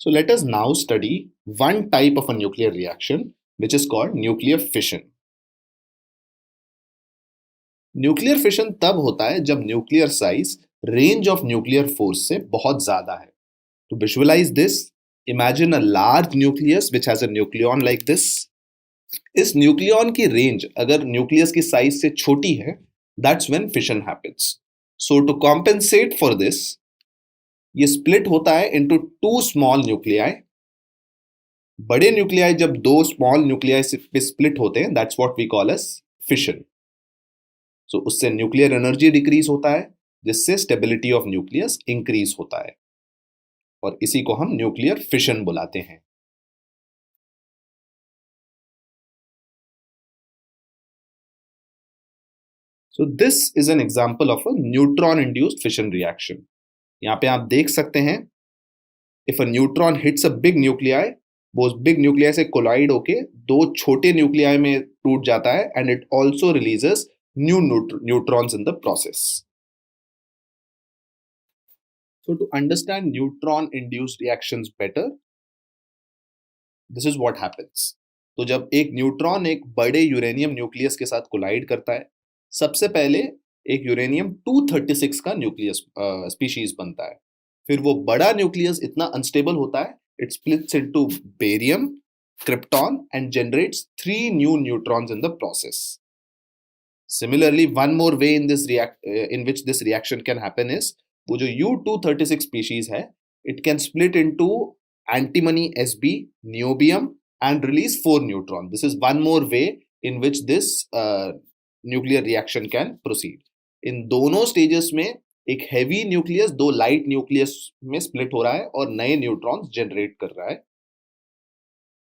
So let us now study one type of a nuclear reaction which is called nuclear fission. Nuclear fission तब होता है जब nuclear size range of nuclear force से बहुत ज्यादा है. To visualize this, imagine a large nucleus which has a nucleon like this. इस nucleon की रेंज अगर न्यूक्लियस की साइज से छोटी है, that's when fission happens. So to compensate for this, ये स्प्लिट होता है into two small nuclei. बड़े न्यूक्लियाई जब दो स्मॉल न्यूक्लियाई पे स्प्लिट होते हैं, that's what we call as fission. So उससे न्यूक्लियर एनर्जी डिक्रीज होता है, जिससे स्टेबिलिटी ऑफ न्यूक्लियस इंक्रीज होता है, और इसी को हम न्यूक्लियर फिशन बुलाते हैं. So this is an example of a neutron induced fission reaction. यहाँ पे आप देख सकते हैं, if a neutron hits a big nuclei, वो बिग न्यूक्लियाई से कोलाइड होके दो छोटे न्यूक्लियाई में टूट जाता है, and it also releases new neutrons in the process. So to understand neutron induced reactions better, this is what happens. तो जब एक न्यूट्रॉन एक बड़े यूरेनियम न्यूक्लियस के साथ कोलाइड करता है, सबसे पहले एक यूरेनियम 236 का न्यूक्लियस स्पीशीज बनता है. फिर वो बड़ा न्यूक्लियस इतना अनस्टेबल होता है, it splits into barium, krypton and generates 3 new neutrons in the process. Similarly, one more way in which this reaction can happen is, वो जो U236 species है, it can split into antimony Sb, niobium and release 4 neutrons. This is one more way in which this nuclear reaction can proceed. इन दोनों stages में एक heavy nucleus दो light nucleus में split हो रहा है और नए neutrons generate कर रहा है.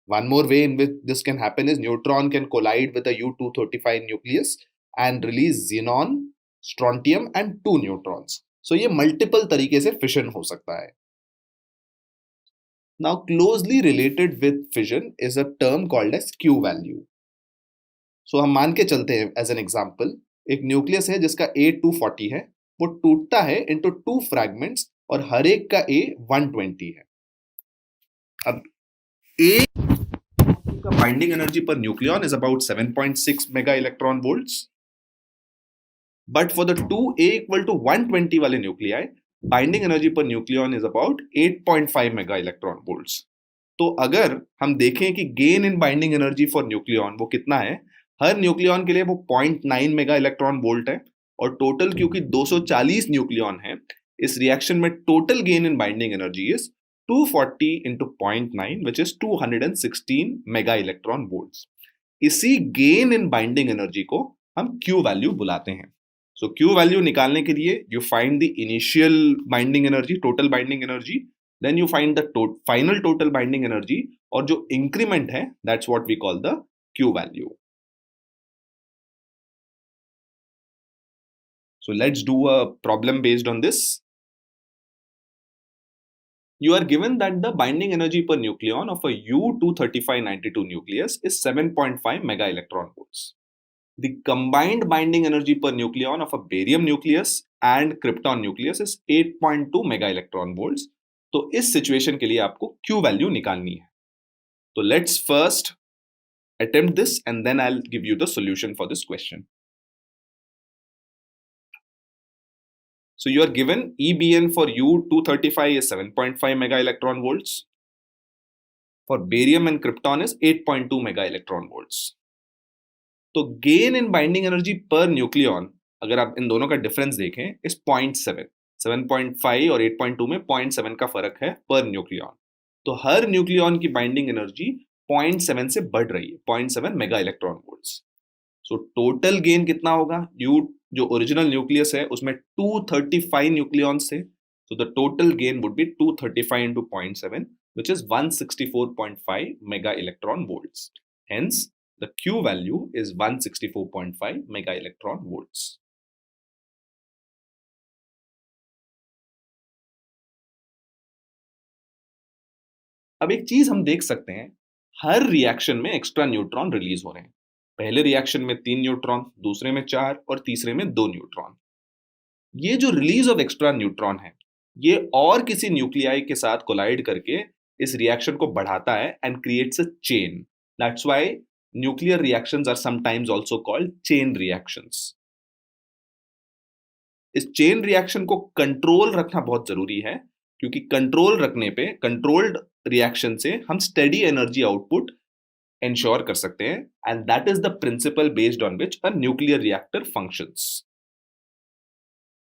One more way in which this can happen is neutron can collide with a U235 nucleus and release xenon, strontium and 2 neutrons. So ये multiple तरीके से fission हो सकता है. Now closely related with fission is a term called as Q value. So हम मान के चलते हैं as an example, एक न्यूक्लियस है जिसका A 240 है, वो टूटता है into 2 fragments और हर एक का A 120 है. अब A का binding energy per nucleon is about 7.6 mega electron volts. But for the 2A equal to 120 वाले nuclei, binding energy per nucleon is about 8.5 mega electron volts. तो अगर हम देखें कि gain in binding energy for nucleon वो कितना है, हर nucleon के लिए वो 0.9 मेगा इलेक्ट्रॉन वोल्ट है, और टोटल क्योंकि 240 न्यूक्लियन है, इस रिएक्शन में total gain in binding energy is 240 into 0.9 which is 216 mega electron volts. इसी गेन इन बाइंडिंग एनर्जी को हम Q वैल्यू बुलाते हैं. सो Q वैल्यू निकालने के लिए you find the initial binding energy, total binding energy, then you find the final total binding energy, और जो इंक्रीमेंट है that's what we call the Q value. So let's do a problem based on this. You are given that the binding energy per nucleon of a U23592 nucleus is 7.5 mega electron volts. The combined binding energy per nucleon of a barium nucleus and krypton nucleus is 8.2 mega electron volts. तो इस situation के लिए आपको Q value निकालनी है. तो let's first attempt this and then I'll give you the solution for this question. So you are given EBN for U235 is 7.5 mega electron volts. For barium and krypton is 8.2 mega electron volts. तो gain in binding energy per nucleon, अगर आप इन दोनों का difference देखें, is 0.7. 7.5 और 8.2 में 0.7 का फर्क है पर न्यूक्लियन. तो हर न्यूक्लियन की बाइंडिंग एनर्जी 0.7 से बढ़ रही है, 0.7 mega electron volts. So total gain कितना होगा? जो ओरिजिनल न्यूक्लियस है उसमें 235 न्यूक्लियॉन्स थे, so the total gain would be 235 into 0.7 which is 164.5 mega electron volts. Hence the Q value is 164.5 mega electron volts. अब एक चीज हम देख सकते हैं, हर रिएक्शन में एक्स्ट्रा न्यूट्रॉन रिलीज हो रहे हैं. पहले रिएक्शन में 3 न्यूट्रॉन, दूसरे में 4 और तीसरे में 2 न्यूट्रॉन. ये जो रिलीज ऑफ एक्स्ट्रा न्यूट्रॉन है, ये और किसी न्यूक्लियाई के साथ कोलाइड करके इस रिएक्शन को बढ़ाता है and creates a chain. That's why nuclear reactions are sometimes also called chain reactions. इस चेन रिएक्शन को कंट्रोल रखना बहुत जरूरी है, क्योंकि कंट्रोल रखने पे, कंट्रोल्ड रिएक्शन से हम स्टेडी एनर्जी आउटपुट इंश्योर कर सकते हैं, and that is the principle based on which a nuclear reactor functions.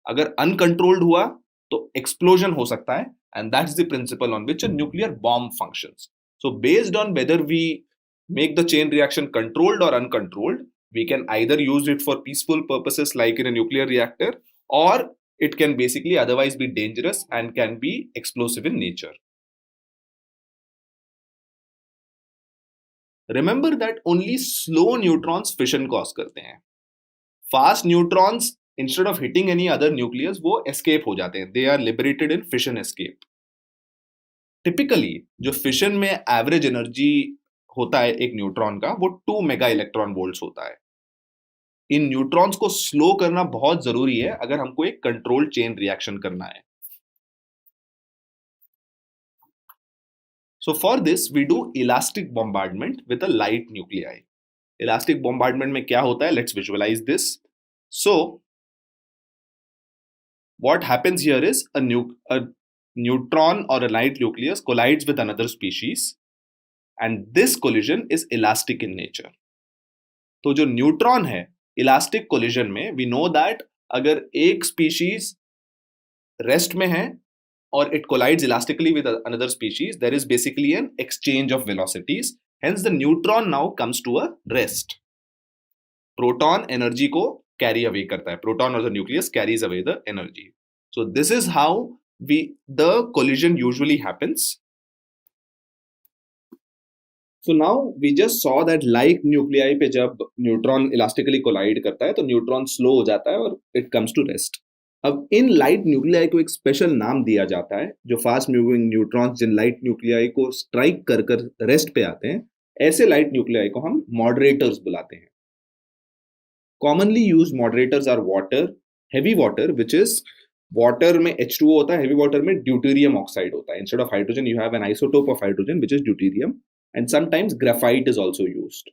अगर अनकंट्रोल्ड हुआ तो एक्सप्लोजन हो सकता है, and that's the principle on which a nuclear bomb functions. So based on whether we make the chain reaction controlled or uncontrolled, we can either use it for peaceful purposes like in a nuclear reactor, or it can basically otherwise be dangerous and can be explosive in nature. Remember that only slow neutrons fission cause करते हैं. Fast neutrons instead of hitting any other nucleus वो escape हो जाते हैं. They are liberated in fission escape. Typically जो fission में average energy होता है एक न्यूट्रॉन का, वो 2 मेगा इलेक्ट्रॉन वोल्ट्स होता है. इन न्यूट्रॉन्स को स्लो करना बहुत जरूरी है अगर हमको एक कंट्रोल्ड चेन रिएक्शन करना है. So for this we do elastic bombardment with a light nuclei. Elastic bombardment में क्या होता है, let's visualise this. So what happens here is a neutron और a light nucleus collides with another species, and this collision is elastic in nature. तो जो neutron है, elastic collision में we know that अगर एक स्पीशीज रेस्ट में है और it collides elastically with another species, there is basically an exchange of velocities. Hence the neutron now comes to a rest. Proton energy को carry away करता है. Proton और the nucleus carries away the energy. So this is how the collision usually happens. So now we just saw that like nuclei पे जब neutron elastically collide करता है तो neutron slow हो जाता है और इट कम्स टू रेस्ट. अब इन लाइट न्यूक्लियाई को एक स्पेशल नाम दिया जाता है. जो फास्ट मूविंग न्यूट्रॉन्स जिन लाइट न्यूक्लियाई को स्ट्राइक कर कर रेस्ट पे आते हैं, ऐसे लाइट न्यूक्लियाई को हम मॉडरेटर्स बुलाते हैं. Commonly use moderators are water, heavy water which is water में H2O होता है, हेवी वाटर में ड्यूटेरियम ऑक्साइड होता है. Instead of hydrogen you have an isotope of hydrogen which is deuterium, and sometimes graphite is also used.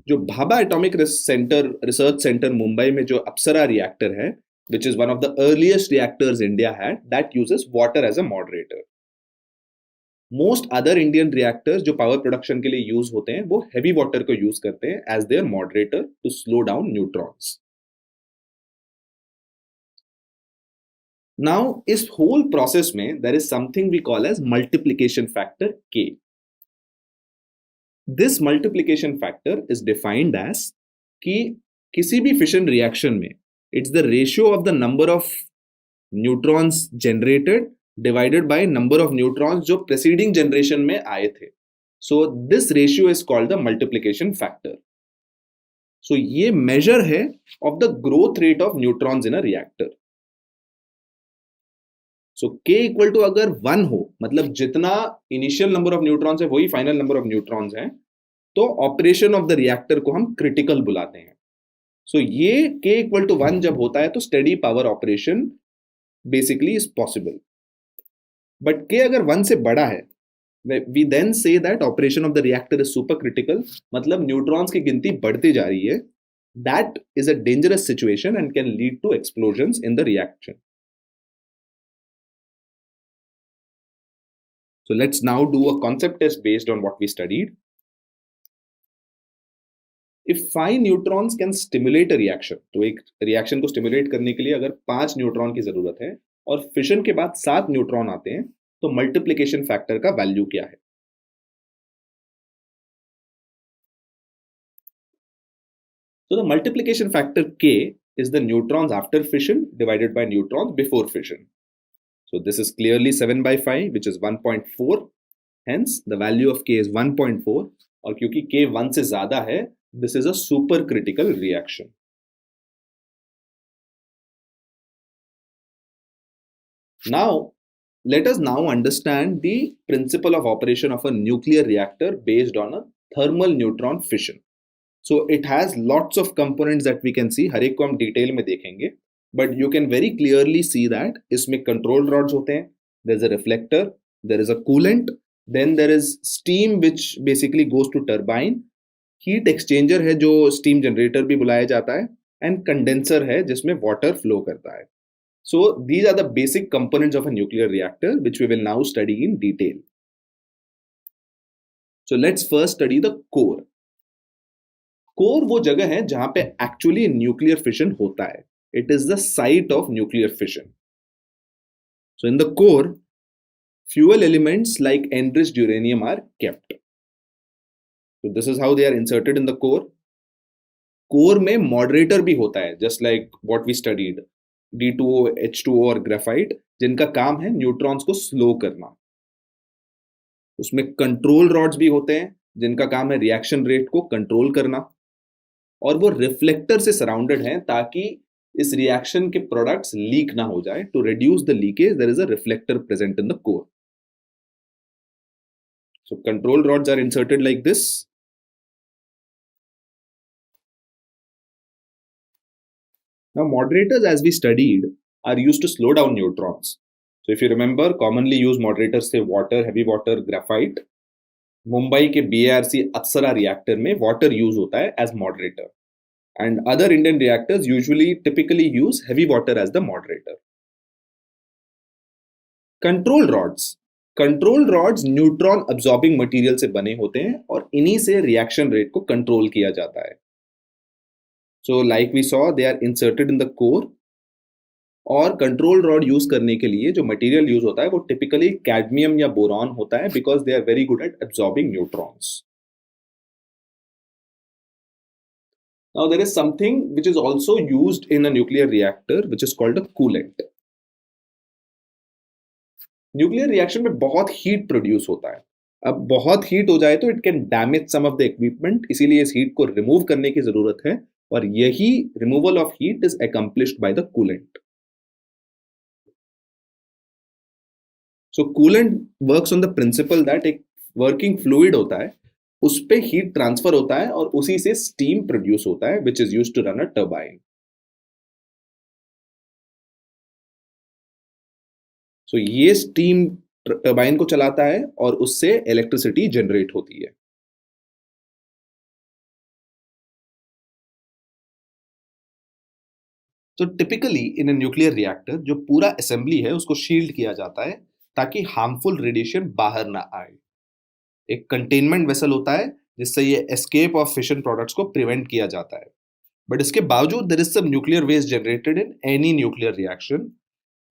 जो Bhabha atomic research centre Mumbai में जो Apsara reactor है, which is one of the earliest reactors India had, that uses water as a moderator. Most other Indian reactors जो power production के लिए use होते हैं, वो हेवी वाटर को यूज करते हैं as their moderator to slow down neutrons. Now इस whole process में there is something we call as multiplication factor K. This multiplication factor is defined as कि किसी भी fission reaction में it's the ratio of the number of neutrons generated divided by number of neutrons जो preceding generation में आए थे. So this ratio is called the multiplication factor. So ये measure है of the growth rate of neutrons in a reactor. So K equal to अगर 1 हो, मतलब जितना इनिशियल नंबर ऑफ न्यूट्रॉन्स है वही फाइनल नंबर ऑफ न्यूट्रॉन्स हैं, तो ऑपरेशन ऑफ द रिएक्टर को हम क्रिटिकल बुलाते हैं. सो ये K इक्वल टू 1 जब होता है तो steady power operation basically is possible. But K अगर 1 से बड़ा है, we then say that operation of the reactor is super critical, मतलब न्यूट्रॉन्स की गिनती बढ़ती जा रही है. That is a dangerous situation and can lead to explosions in the reaction. So let's now do a concept test based on what we studied. If 5 neutrons can stimulate a reaction, तो एक reaction को stimulate करने के लिए अगर 5 neutron की जरूरत है और फिशन के बाद 7 न्यूट्रॉन आते हैं, तो मल्टीप्लिकेशन फैक्टर का वैल्यू क्या है? So the multiplication factor K is the neutrons after fission divided by neutrons before fission. So this is clearly 7 by 5, which is 1.4. Hence, the value of K is 1.4. और क्योंकि K 1 से ज़्यादा है, this is a supercritical reaction. Now, let us now understand the principle of operation of a nuclear reactor based on a thermal neutron fission. So it has lots of components that we can see. हर एक को हम detail में देखेंगे. But you can very clearly see that इसमें control rods होते हैं, there's a reflector, there is a coolant, then there is steam which basically goes to turbine, heat exchanger है जो स्टीम जनरेटर भी बुलाया जाता है, एंड कंडेंसर है जिसमें वाटर फ्लो करता है. So these are the basic components of a nuclear reactor which we will now study in detail. So let's first study the core. Core वो जगह है जहां पे एक्चुअली न्यूक्लियर फिशन होता है. It is the site of nuclear fission. So in the core, fuel elements like enriched uranium are kept. So this is how they are inserted in the core. Core में moderator भी होता है, just like what we studied, D2O, H2O और graphite, जिनका काम है neutrons को slow करना. उसमें कंट्रोल रॉड्स भी होते हैं जिनका काम है रिएक्शन रेट को कंट्रोल करना, और वो रिफ्लेक्टर से सराउंडेड हैं ताकि इस रिएक्शन के प्रोडक्ट्स लीक ना हो जाए. To reduce the leakage there is a reflector present in the core. So control rods are inserted like this. Now, moderators, as we studied, are used to slow down neutrons. So, if you remember, commonly used moderators say water, heavy water, graphite. Mumbai के BARC Apsara reactor में water use होता है as moderator, and other Indian reactors usually typically use heavy water as the moderator. Control rods neutron absorbing material से बने होते हैं और इन्हीं से रिएक्शन रेट को कंट्रोल किया जाता है. So like we saw, they are inserted in the core. और कंट्रोल रॉड यूज करने के लिए जो मटेरियल यूज होता है वो टिपिकली कैडमियम या बोरॉन होता है, because they are very good at absorbing neutrons. Now there is something which is also used in a nuclear reactor which is called a coolant. Nuclear reaction में बहुत heat produce होता है. अब बहुत heat हो जाए तो it can damage some of the equipment, इसीलिए इस हीट को रिमूव करने की जरूरत है, और यही removal of heat is accomplished by the coolant. So coolant works on the principal that एक वर्किंग फ्लूइड होता है, उस पे हीट ट्रांसफर होता है और उसी से स्टीम प्रोड्यूस होता है which is used to run a turbine. So ये स्टीम टर्बाइन को चलाता है और उससे इलेक्ट्रिसिटी जनरेट होती है. तो टिपिकली इन अ न्यूक्लियर रिएक्टर जो पूरा असेंबली है उसको शील्ड किया जाता है ताकि हार्मफुल रेडिएशन बाहर ना आए. एक कंटेनमेंट वेसल होता है जिससे ये एस्केप ऑफ फिशन प्रोडक्ट्स को प्रिवेंट किया जाता है. बट इसके बावजूद there is some nuclear waste generated in any nuclear reaction.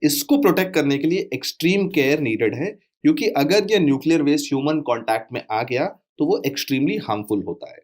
इसको प्रोटेक्ट करने के लिए एक्सट्रीम केयर नीडेड है, क्योंकि अगर ये न्यूक्लियर वेस्ट ह्यूमन कॉन्टैक्ट में आ गया तो वो एक्सट्रीमली हार्मफुल होता है.